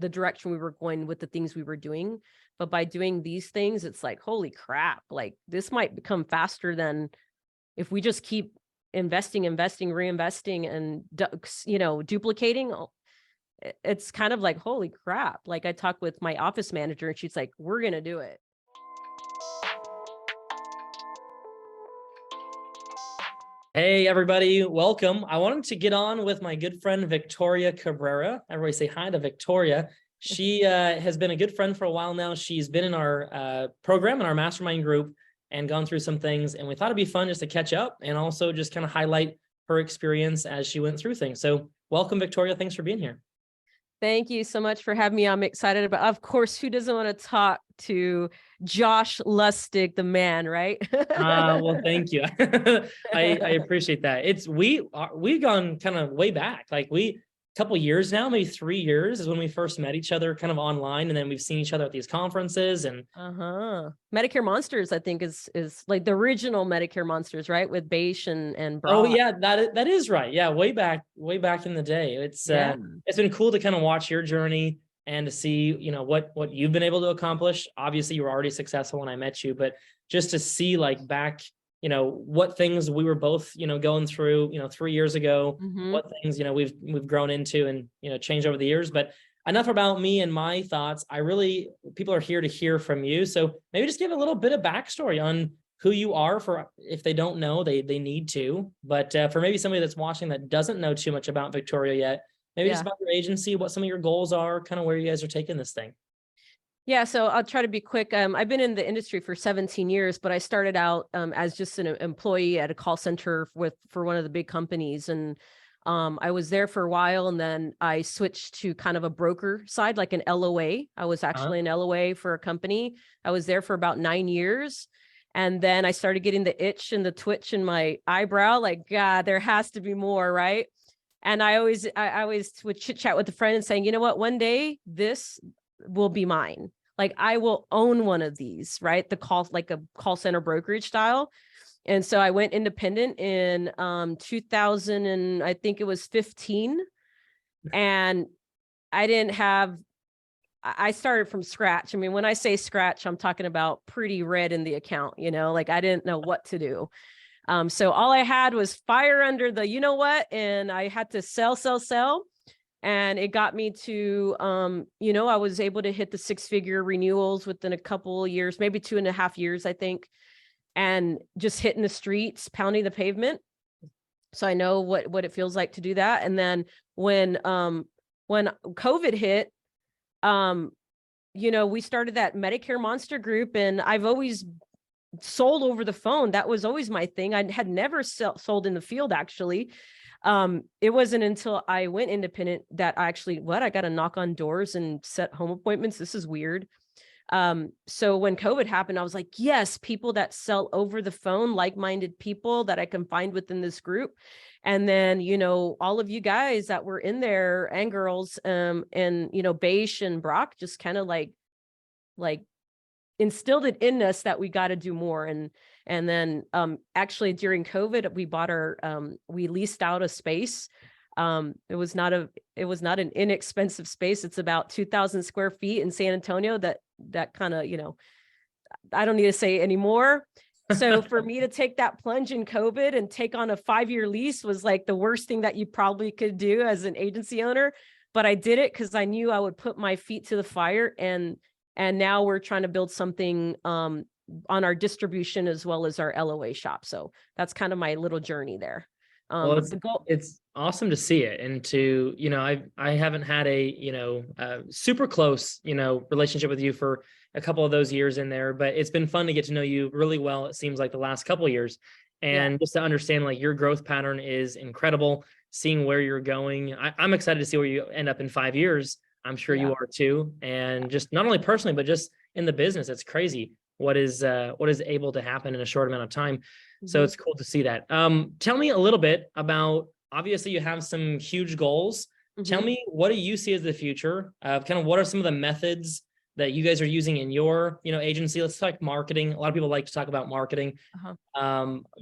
the direction we were going with the things we were doing. But by doing these things, it's like, holy crap, like this might become faster than if we just keep investing, reinvesting, and, duplicating. It's kind of like, holy crap. Like I talked with my office manager and she's like, we're going to do it. Hey, everybody. Welcome. I wanted to get on with my good friend, Victoria Cabrera. Everybody say hi to Victoria. She has been a good friend for a while now. She's been in our program, in our mastermind group, and gone through some things. And we thought it'd be fun just to catch up and also just kind of highlight her experience as she went through things. So welcome, Victoria. Thanks for being here. Thank you so much for having me. I'm excited about, of course, who doesn't want to talk to Josh Lustig, the man, right? Well, thank you. I appreciate that. We've gone kind of way back. Like couple years now, maybe 3 years is when we first met each other kind of online. And then we've seen each other at these conferences and Medicare Monsters, I think is like the original Medicare Monsters, right? With Beish and Brock. Oh yeah, that is right. Yeah. Way back in the day. It's been cool to kind of watch your journey and to see, what you've been able to accomplish. Obviously you were already successful when I met you, but just to see like back, what things we were both, going through, 3 years ago, what things, we've grown into and, changed over the years. But enough about me and my thoughts. People are here to hear from you. So maybe just give a little bit of backstory on who you are, for if they don't know, they need to. But for maybe somebody that's watching that doesn't know too much about Victoria yet, maybe just about your agency, what some of your goals are, kind of where you guys are taking this thing. Yeah, so I'll try to be quick. I've been in the industry for 17 years, but I started out as just an employee at a call center for one of the big companies. And I was there for a while, and then I switched to kind of a broker side, like an LOA. I was actually an LOA for a company. I was there for about 9 years. And then I started getting the itch and the twitch in my eyebrow, like, God, there has to be more, right? And I always would chit chat with a friend and saying, you know what, one day this will be mine. Like I will own one of these, right? Like a call center brokerage style. And so I went independent in 2000 and I think it was 15. And I started from scratch. I mean, when I say scratch, I'm talking about pretty red in the account, like I didn't know what to do. So all I had was fire under the, and I had to sell. And it got me to, I was able to hit the 6-figure renewals within a couple of years, maybe 2.5 years, I think, and just hitting the streets, pounding the pavement. So I know what it feels like to do that. And then when COVID hit, we started that Medicare Monster group, and I've always sold over the phone. That was always my thing. I had never sold in the field, actually. It wasn't until I went independent that I got to knock on doors and set home appointments. This is weird. So when COVID happened, I was like, yes, people that sell over the phone, like-minded people that I can find within this group. And then, all of you guys that were in there and girls, and, Beish and Brock just kind of like instilled it in us that we got to do more. And then actually during COVID, we leased out a space. It was not an inexpensive space. It's about 2,000 square feet in San Antonio that kind of, I don't need to say anymore. So for me to take that plunge in COVID and take on a 5-year lease was like the worst thing that you probably could do as an agency owner. But I did it because I knew I would put my feet to the fire. And now we're trying to build something on our distribution as well as our LOA shop. So that's kind of my little journey there. Well, it's awesome to see it. And to, I haven't had a, super close, relationship with you for a couple of those years in there, but it's been fun to get to know you really well. It seems like the last couple of years, and just to understand like your growth pattern is incredible, seeing where you're going. I'm excited to see where you end up in 5 years. I'm sure you are too. And just not only personally, but just in the business, it's crazy what is able to happen in a short amount of time. So it's cool to see that. Tell me a little bit about, obviously you have some huge goals. Tell me, what do you see as the future? Kind of what are some of the methods that you guys are using in your, agency? Let's talk marketing. A lot of people like to talk about marketing.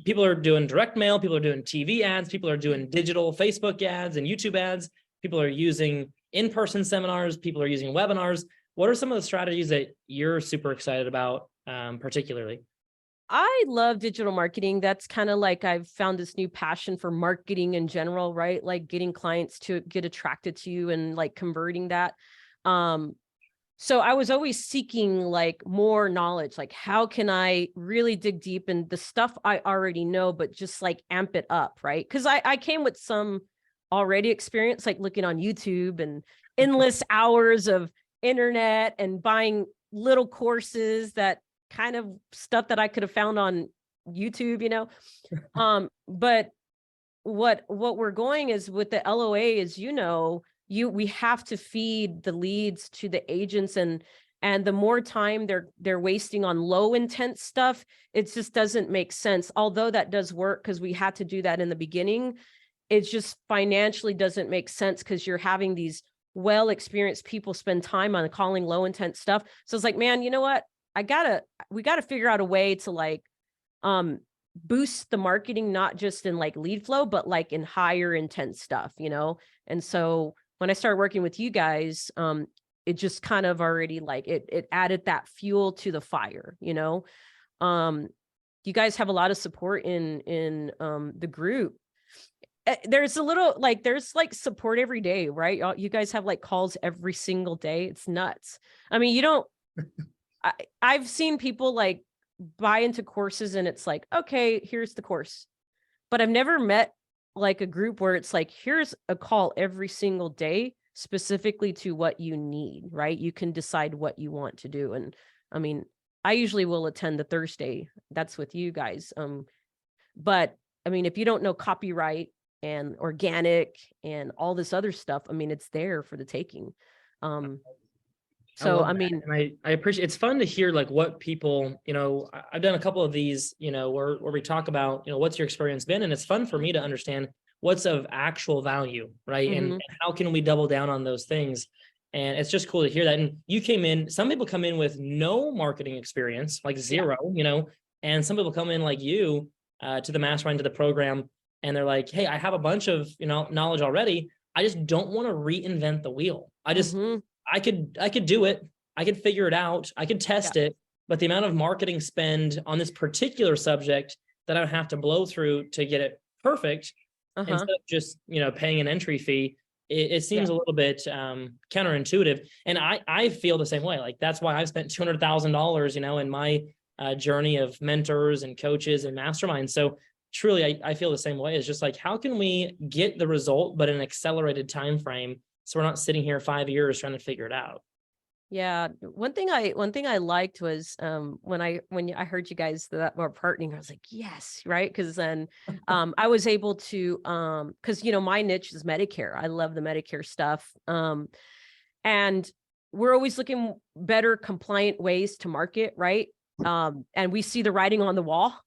People are doing direct mail. People are doing TV ads. People are doing digital Facebook ads and YouTube ads. People are using, in-person seminars, people are using webinars. What are some of the strategies that you're super excited about, particularly? I love digital marketing. That's kind of like I've found this new passion for marketing in general, right? Like getting clients to get attracted to you and like converting that. Um, so I was always seeking like more knowledge, like how can I really dig deep in the stuff I already know, but just like amp it up, right? Because I came with some already experience, like looking on YouTube and endless hours of internet and buying little courses that kind of stuff that I could have found on YouTube, you know. But what we're going is with the LOA is, you know, we have to feed the leads to the agents, and the more time they're wasting on low intent stuff, it just doesn't make sense. Although that does work because we had to do that in the beginning, it just financially doesn't make sense because you're having these well-experienced people spend time on calling low intent stuff. So it's like, man, you know what? We gotta figure out a way to like boost the marketing, not just in like lead flow, but like in higher intent stuff, you know? And so when I started working with you guys, it just kind of already like it added that fuel to the fire, you know? You guys have a lot of support in the group. There's a little like there's like support every day, right? You guys have like calls every single day. It's nuts. I mean, you don't I've seen people like buy into courses and it's like, okay, here's the course. But I've never met like a group where it's like, here's a call every single day specifically to what you need, right? You can decide what you want to do. And I mean, I usually will attend the Thursday. That's with you guys. But I mean, if you don't know copyright and organic and all this other stuff, I mean, it's there for the taking. So, I mean, and I appreciate, it's fun to hear like what people, you know, I've done a couple of these, you know, where we talk about, you know, what's your experience been? And it's fun for me to understand what's of actual value, right? And how can we double down on those things? And it's just cool to hear that. And you came in, some people come in with no marketing experience, like zero, you know, and some people come in like you to the mastermind, to the program, and they're like, hey, I have a bunch of, you know, knowledge already. I just don't want to reinvent the wheel. I could do it. I could figure it out. I could test it, but the amount of marketing spend on this particular subject that I would have to blow through to get it perfect, instead of just, you know, paying an entry fee, it seems a little bit counterintuitive. And I feel the same way. Like that's why I've spent $200,000, you know, in my journey of mentors and coaches and masterminds. So truly, I feel the same way. It's just like, how can we get the result, but in an accelerated time frame? So we're not sitting here 5 years trying to figure it out. Yeah. One thing I liked was when I heard you guys that were partnering, I was like, yes, right. Cause then I was able to because you know, my niche is Medicare. I love the Medicare stuff. And we're always looking better compliant ways to market, right? And we see the writing on the wall.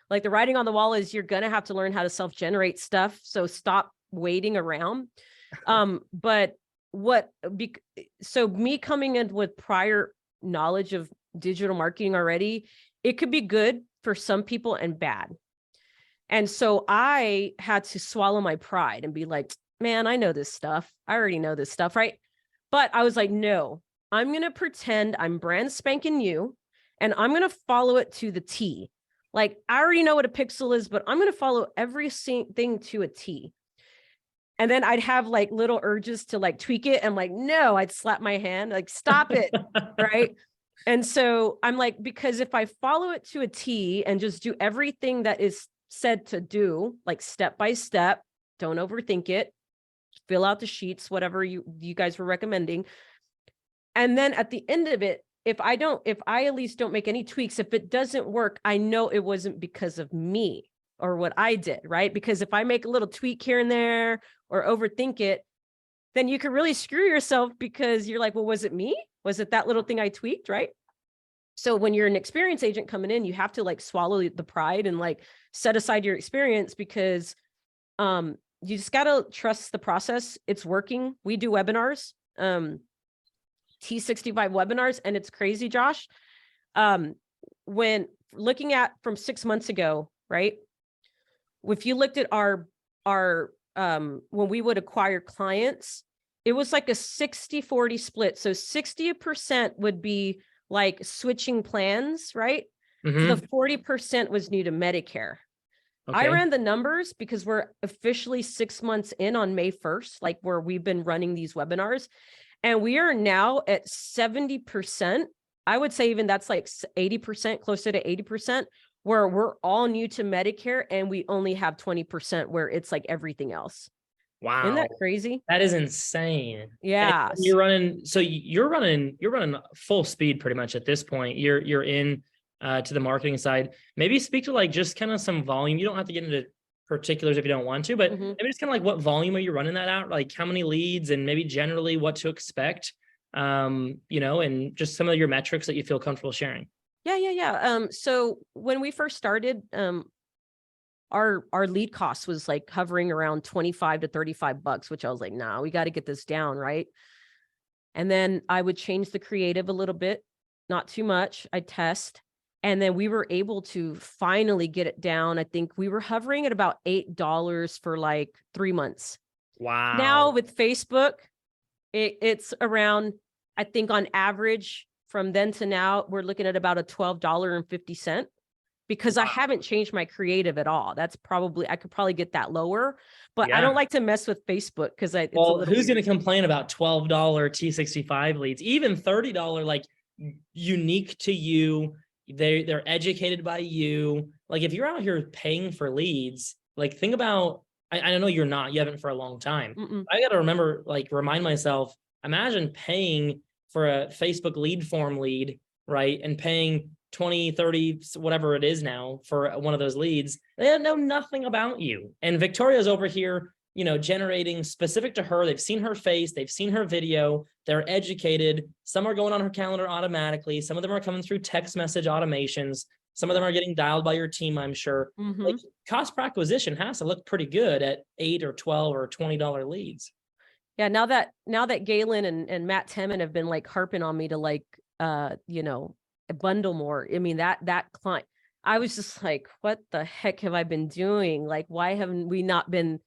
Like the writing on the wall is you're gonna have to learn how to self-generate stuff. So stop waiting around. But so me coming in with prior knowledge of digital marketing already, it could be good for some people and bad. And so I had to swallow my pride and be like, man, I know this stuff. I already know this stuff, right? But I was like, no, I'm going to pretend I'm brand spanking new and I'm going to follow it to the T. Like I already know what a pixel is, but I'm going to follow every thing to a T. And then I'd have like little urges to like tweak it. And like, no, I'd slap my hand, like, stop it. Right. And so I'm like, because if I follow it to a T and just do everything that is said to do, like step by step, don't overthink it, fill out the sheets, whatever you guys were recommending. And then at the end of it, if I at least don't make any tweaks, if it doesn't work, I know it wasn't because of me or what I did, right? Because if I make a little tweak here and there or overthink it, then you can really screw yourself because you're like, well, was it me? Was it that little thing I tweaked, right? So when you're an experienced agent coming in, you have to like swallow the pride and like set aside your experience because you just got to trust the process. It's working. We do webinars, T65 webinars, and it's crazy, Josh. When looking at from 6 months ago, right? If you looked at our when we would acquire clients, it was like a 60-40 split. So 60% would be like switching plans, right? The 40% was new to Medicare. I Okay. ran the numbers because we're officially 6 months in on May 1st, like where we've been running these webinars, and we are now at 70%. I would say even that's like 80%, closer to 80%, where we're all new to Medicare and we only have 20% where it's like everything else. Isn't Wow. that crazy? That is insane. And Yeah. you're running, so you're running full speed pretty much at this point. You're in to the marketing side. Maybe speak to like just kind of some volume. You don't have to get into particulars if you don't want to, but Mhm. maybe just kind of like what volume are you running that out? Like how many leads and maybe generally what to expect, and just some of your metrics that you feel comfortable sharing. Yeah. So when we first started, our lead cost was like hovering around 25 to 35 bucks, which I was like, nah, we got to get this down, right? And then I would change the creative a little bit, not too much. I'd test. And then we were able to finally get it down. I think we were hovering at about $8 for like 3 months. Now Wow. with Facebook, it's around, I think on average from then to now, we're looking at about a $12.50 because I haven't changed my creative at all. That's probably, I could probably get that lower, but I don't Yeah. like to mess with Facebook because it's a Well, little who's going weird. to complain about $12 T65 leads, even $30, like unique to you? They're educated by you. Like if you're out here paying for leads, like think about, I know you haven't for a long time. Mm-mm. I got to remember, like remind myself, imagine paying for a Facebook lead form lead, right? And paying 20, 30, whatever it is now for one of those leads. They know nothing about you. And Victoria's over here, generating specific to her. They've seen her face, they've seen her video, they're educated. Some are going on her calendar automatically. Some of them are coming through text message automations. Some of them are getting dialed by your team, I'm sure. Mm-hmm. Like cost per acquisition has to look pretty good at $8 or $12 or $20 leads. Yeah. Now that Galen and Matt Temin have been like harping on me to like, bundle more. I mean, that client, I was just like, what the heck have I been doing? Like, why haven't we not been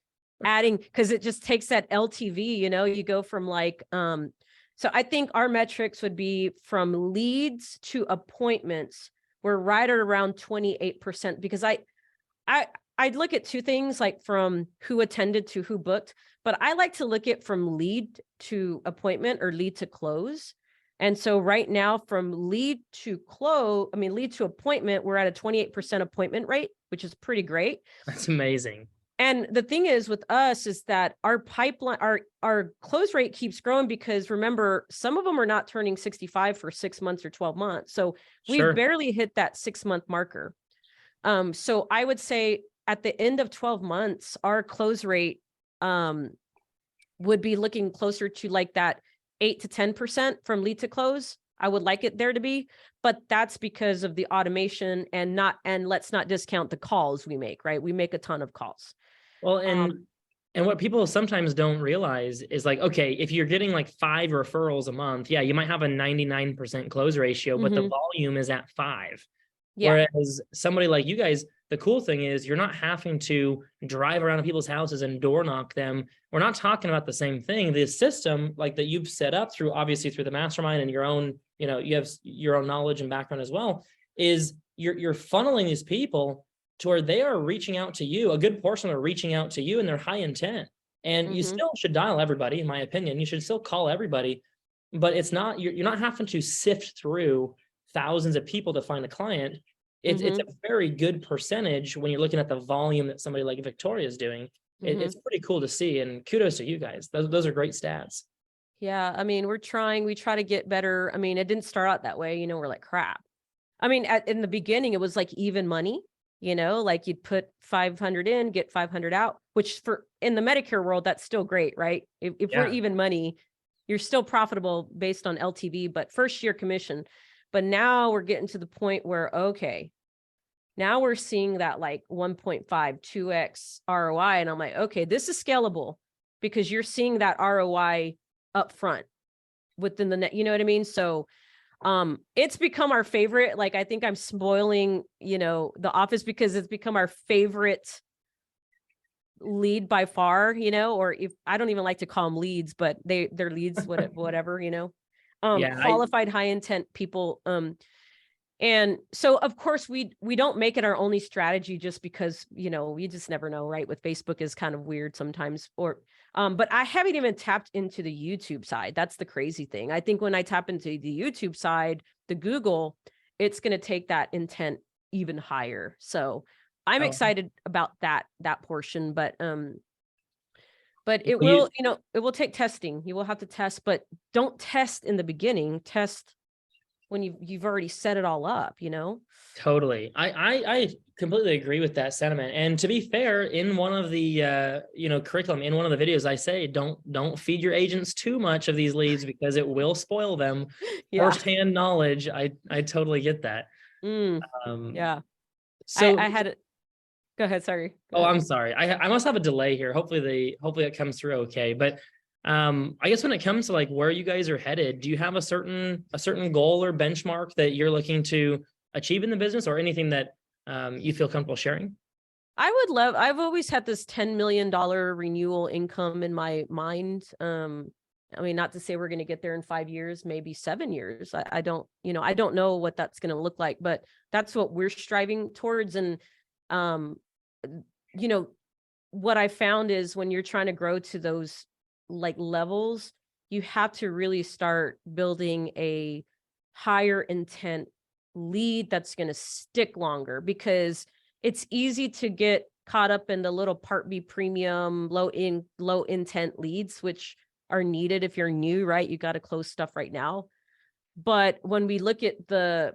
adding? Because it just takes that LTV, you go from like, so I think our metrics would be from leads to appointments. We're right at around 28% because I'd look at two things, like from who attended to who booked, but I like to look at from lead to appointment or lead to close. And so right now from lead to appointment, we're at a 28% appointment rate, which is pretty great. That's amazing. And the thing is with us is that our pipeline, our close rate keeps growing because remember, some of them are not turning 65 for 6 months or 12 months. So we've barely hit that 6-month marker. So I would say at the end of 12 months, our close rate would be looking closer to like that 8 to 10% from lead to close. I would like it there to be, but that's because of the automation and let's not discount the calls we make, right? We make a ton of calls. Well, and what people sometimes don't realize is like, okay, if you're getting like 5 referrals a month, yeah, you might have a 99% close ratio, but the volume is at 5. Yeah. Whereas somebody like you guys, the cool thing is you're not having to drive around to people's houses and door knock them. We're not talking about the same thing. The system like that you've set up through the mastermind and your own, you have your own knowledge and background as well, is you're funneling these people to where they are reaching out to you. A good portion are reaching out to you and they're high intent. And you still should dial everybody, in my opinion. You should still call everybody, but it's not, you're not having to sift through thousands of people to find a client. It's a very good percentage when you're looking at the volume that somebody like Victoria is doing. It's pretty cool to see, and kudos to you guys. Those are great stats. Yeah, I mean, we try to get better. I mean, it didn't start out that way, we're like crap. I mean, in the beginning, it was like even money, like you'd put 500 in, get 500 out, which in the Medicare world, that's still great, right? If we're even money, you're still profitable based on LTV, but first year commission. But now we're getting to the point where, okay, now we're seeing that like 1.5, 2x ROI. And I'm like, okay, this is scalable because you're seeing that ROI up front within the net, you know what I mean? So it's become our favorite. Like, I think I'm spoiling, The Office because it's become our favorite lead by far, or if I don't even like to call them leads, but they're leads, whatever, Yeah, qualified high intent people. And so of course we don't make it our only strategy just because, you just never know, right? With Facebook is kind of weird sometimes, but I haven't even tapped into the YouTube side. That's the crazy thing. I think when I tap into the YouTube side, the Google, it's going to take that intent even higher. So I'm oh, excited about that portion, but it well, will, it will take testing. You will have to test, but don't test in the beginning. Test when you've already set it all up, totally. I completely agree with that sentiment. And to be fair, in one of the curriculum, in one of the videos, I say don't feed your agents too much of these leads because it will spoil them. Yeah. Firsthand knowledge. I totally get that. Yeah. So I had it. Go ahead. Sorry. Go oh, ahead. I'm sorry. I must have a delay here. Hopefully it comes through okay. But I guess when it comes to like where you guys are headed, do you have a certain goal or benchmark that you're looking to achieve in the business, or anything that you feel comfortable sharing? I've always had this $10 million renewal income in my mind. I mean, not to say we're going to get there in 5 years, maybe 7 years. I don't, I don't know what that's going to look like, but that's what we're striving towards. And, you know, what I found is when you're trying to grow to those like levels, you have to really start building a higher intent lead that's going to stick longer, because it's easy to get caught up in the little Part B premium, low intent leads, which are needed if you're new, right? You got to close stuff right now. But when we look at the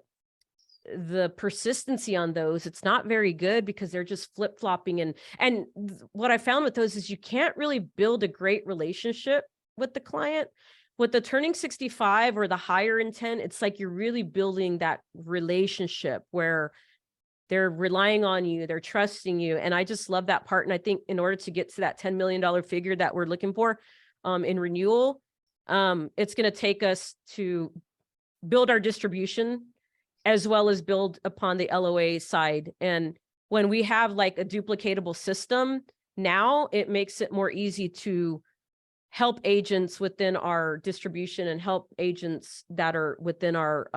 persistency on those, it's not very good, because they're just flip-flopping. And what I found with those is you can't really build a great relationship with the client. With the turning 65 or the higher intent, it's like you're really building that relationship where they're relying on you, they're trusting you. And I just love that part. And I think in order to get to that $10 million figure that we're looking for in renewal, it's going to take us to build our distribution as well as build upon the LOA side. And when we have like a duplicatable system, now it makes it more easy to help agents within our distribution and help agents that are within our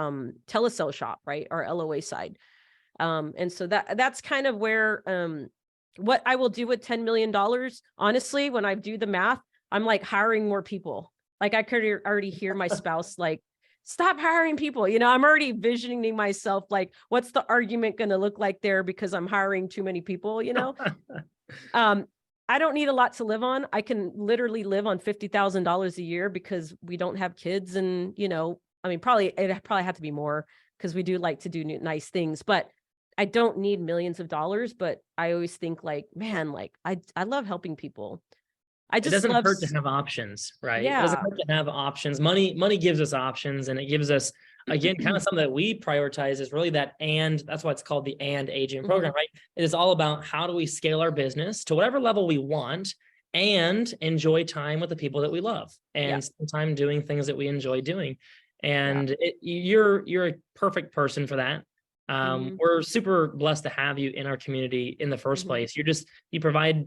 telesale shop, right? Our LOA side. And so that's kind of where what I will do with $10 million. Honestly, when I do the math, I'm like hiring more people. Like I could already hear my spouse like, stop hiring people. I'm already visioning myself like, what's the argument going to look like there, because I'm hiring too many people, I don't need a lot to live on. I can literally live on $50,000 a year because we don't have kids. And, I mean, it probably have to be more, because we do like to do nice things, but I don't need millions of dollars. But I always think like, man, like I love helping people. It doesn't hurt to have options, right? Yeah. It doesn't hurt to have options. Money gives us options, and it gives us, again, kind of something that we prioritize is really that. And that's why it's called the and agent program, right? It is all about how do we scale our business to whatever level we want and enjoy time with the people that we love and spend time doing things that we enjoy doing. And you're a perfect person for that. We're super blessed to have you in our community in the first place. You provide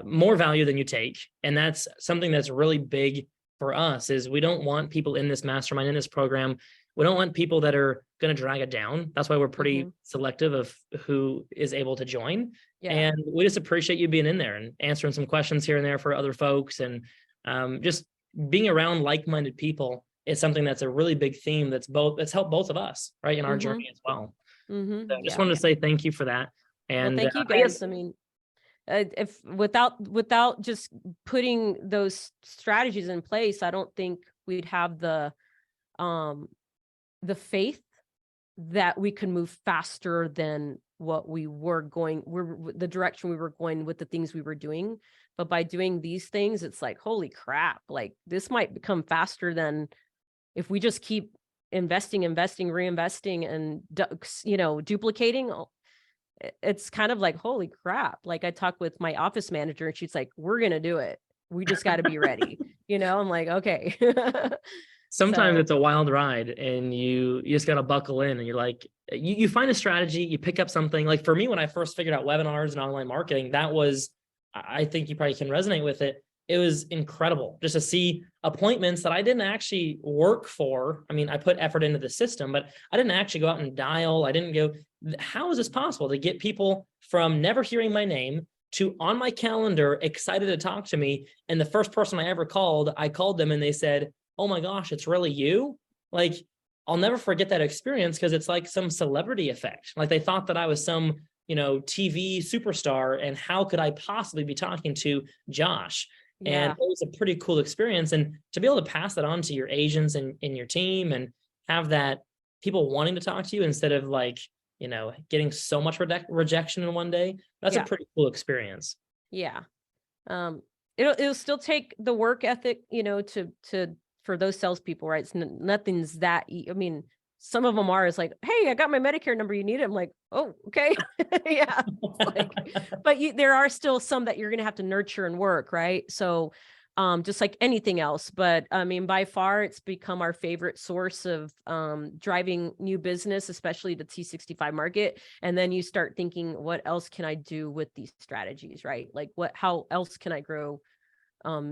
more value than you take. And that's something that's really big for us. Is we don't want people in this mastermind, in this program. We don't want people that are going to drag it down. That's why we're pretty selective of who is able to join. And we just appreciate you being in there and answering some questions here and there for other folks. And just being around like-minded people is something that's a really big theme that's helped both of us, right, in our journey as well. So just wanted to say thank you for that. And thank you guys. I mean, if without just putting those strategies in place, I don't think we'd have the faith that we can move faster than what we were going, the direction we were going with the things we were doing. But by doing these things, it's like, holy crap, like this might become faster than if we just keep investing, reinvesting, and, duplicating. It's kind of like, holy crap. Like I talked with my office manager and she's like, we're going to do it. We just got to be ready. I'm like, okay. Sometimes it's a wild ride and you just got to buckle in, and you're like, you find a strategy, you pick up something. Like for me, when I first figured out webinars and online marketing, that was I think you probably can resonate with it. It was incredible just to see appointments that I didn't actually work for. I mean, I put effort into the system, but I didn't actually go out and dial. I didn't go, how is this possible to get people from never hearing my name to on my calendar, excited to talk to me? And the first person I ever called, I called them and they said, oh my gosh, it's really you? Like, I'll never forget that experience because it's like some celebrity effect. Like they thought that I was some, TV superstar, and how could I possibly be talking to Josh? And Yeah. it was a pretty cool experience. And to be able to pass that on to your agents and in your team and have that people wanting to talk to you instead of like, getting so much rejection in one day, that's a Yeah. pretty cool experience. Yeah. It'll still take the work ethic, to for those salespeople, right? Nothing's that. I mean, some of them are is like, hey, I got my Medicare number. You need it. I'm like, oh, okay, yeah. Like, but there are still some that you're gonna have to nurture and work, right? So, just like anything else. But I mean, by far, it's become our favorite source of driving new business, especially the T65 market. And then you start thinking, what else can I do with these strategies, right? Like, how else can I grow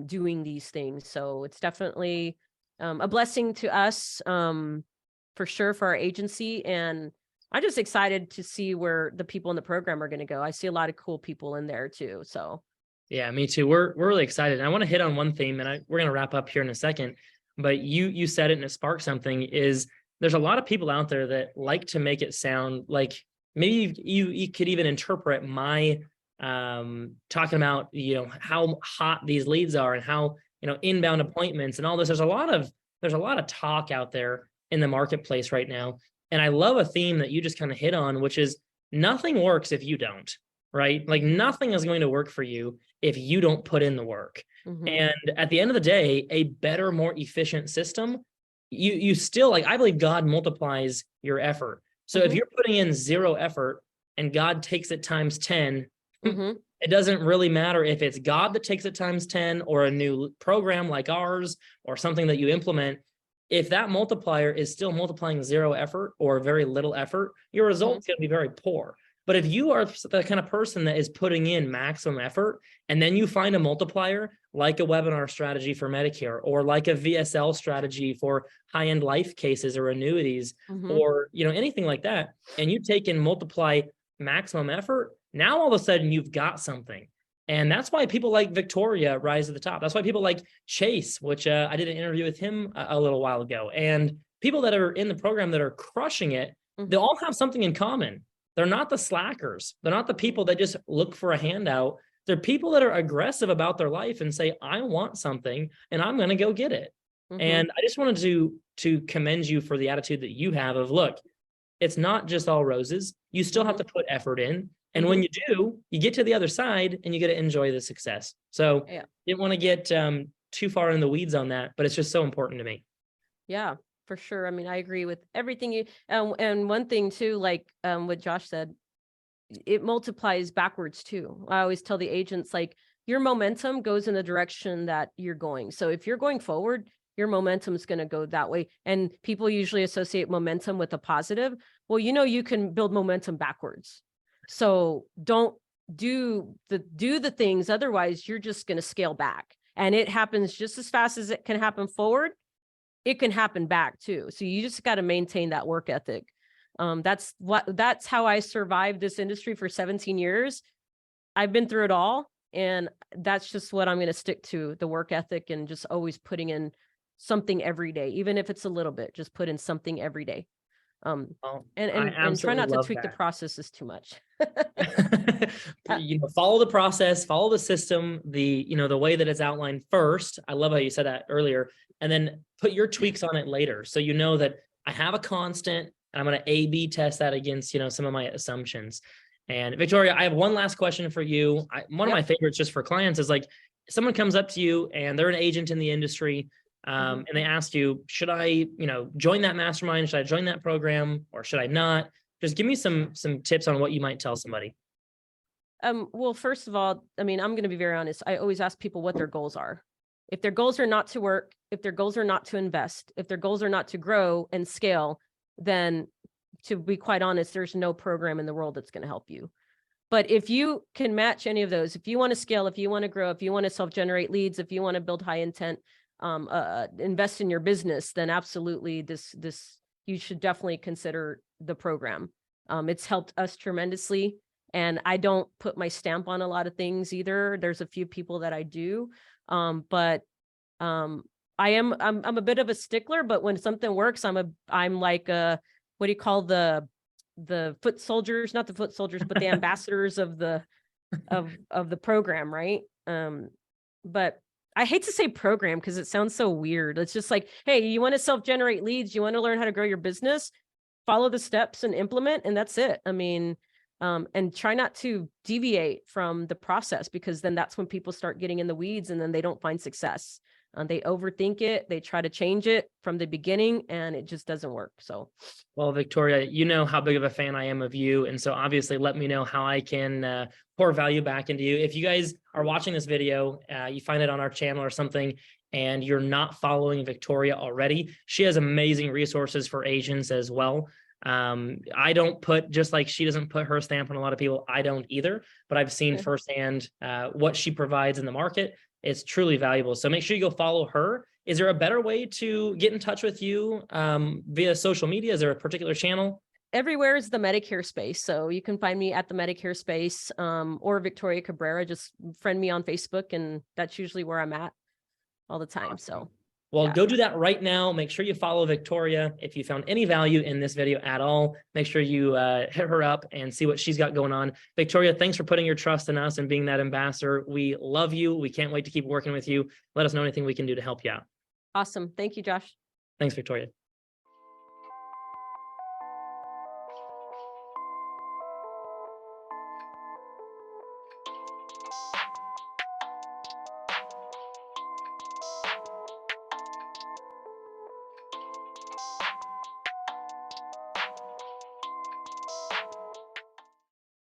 doing these things? So it's definitely a blessing to us, for sure, for our agency. And I'm just excited to see where the people in the program are going to go. I see a lot of cool people in there too. So Yeah, me too. We're really excited. And I want to hit on one theme, and we're going to wrap up here in a second. But you said it, and it sparked something. Is there's a lot of people out there that like to make it sound like maybe you could even interpret my talking about how hot these leads are and how inbound appointments and all this. There's a lot of talk out there in the marketplace right now, and I love a theme that you just kind of hit on, which is nothing works if you don't. Right? Like nothing is going to work for you if you don't put in the work. And at the end of the day, a better, more efficient system, you still, like, I believe God multiplies your effort. So if you're putting in 0 effort and God takes it times 10, it doesn't really matter if it's God that takes it times 10 or a new program like ours or something that you implement. If that multiplier is still multiplying 0 effort or very little effort, your result's going to be very poor. But if you are the kind of person that is putting in maximum effort, and then you find a multiplier like a webinar strategy for Medicare, or like a VSL strategy for high-end life cases or annuities, or anything like that, and you take and multiply maximum effort, now all of a sudden you've got something. And that's why people like Victoria rise to the top. That's why people like Chase, which I did an interview with him a little while ago, and people that are in the program that are crushing it, they all have something in common. They're not the slackers. They're not the people that just look for a handout. They're people that are aggressive about their life and say, I want something and I'm going to go get it. And I just wanted to commend you for the attitude that you have of, look, it's not just all roses. You still have to put effort in. And when you do, you get to the other side and you get to enjoy the success. So didn't want to get too far in the weeds on that, but it's just so important to me. Yeah, for sure. I mean, I agree with everything you, and one thing too, like what Josh said, it multiplies backwards too. I always tell the agents, like, your momentum goes in the direction that you're going. So if you're going forward, your momentum is going to go that way. And people usually associate momentum with a positive. Well, you can build momentum backwards. So don't do the things. Otherwise, you're just going to scale back. And it happens just as fast as it can happen forward. It can happen back too. So you just got to maintain that work ethic. That's how I survived this industry for 17 years. I've been through it all. And that's just what I'm going to stick to, the work ethic, and just always putting in something every day, even if it's a little bit, just put in something every day. And try not to tweak the processes too much. Follow the process, follow the system, the way that it's outlined first. I love how you said that earlier, and then put your tweaks on it later. So that I have a constant, and I'm going to A/B test that against some of my assumptions. And Victoria, I have one last question for you. One of my favorites just for clients is, like, someone comes up to you and they're an agent in the industry. And they ask you, should I, join that mastermind? Should I join that program, or should I not? Just give me some tips on what you might tell somebody. Well, first of all, I mean, I'm going to be very honest. I always ask people what their goals are. If their goals are not to work, if their goals are not to invest, if their goals are not to grow and scale, then, to be quite honest, there's no program in the world that's going to help you. But if you can match any of those, if you want to scale, if you want to grow, if you want to self-generate leads, if you want to build high intent, invest in your business, then absolutely you should definitely consider the program. It's helped us tremendously. And I don't put my stamp on a lot of things either. There's a few people that I do. But I'm a bit of a stickler, but when something works, I'm like what do you call the foot soldiers, not the foot soldiers, but the ambassadors of the program, right? But I hate to say program because it sounds so weird. It's just like, hey, you want to self-generate leads, you want to learn how to grow your business, follow the steps and implement, and that's it. I mean, and try not to deviate from the process, because then that's when people start getting in the weeds and then they don't find success. They overthink it. They try to change it from the beginning and it just doesn't work. So, well, Victoria, you know how big of a fan I am of you. And so obviously let me know how I can pour value back into you. If you guys are watching this video, you find it on our channel or something, and you're not following Victoria already, she has amazing resources for agents as well. I don't put, just like she doesn't put her stamp on a lot of people, I don't either, but I've seen firsthand what she provides in the market. It's truly valuable. So make sure you go follow her. Is there a better way to get in touch with you via social media? Is there a particular channel? Everywhere is the Medicare space. So you can find me at the Medicare space, or Victoria Cabrera. Just friend me on Facebook, and that's usually where I'm at all the time. So, well, go do that right now. Make sure you follow Victoria. If you found any value in this video at all, make sure you hit her up and see what she's got going on. Victoria, thanks for putting your trust in us and being that ambassador. We love you. We can't wait to keep working with you. Let us know anything we can do to help you out. Awesome. Thank you, Josh. Thanks, Victoria.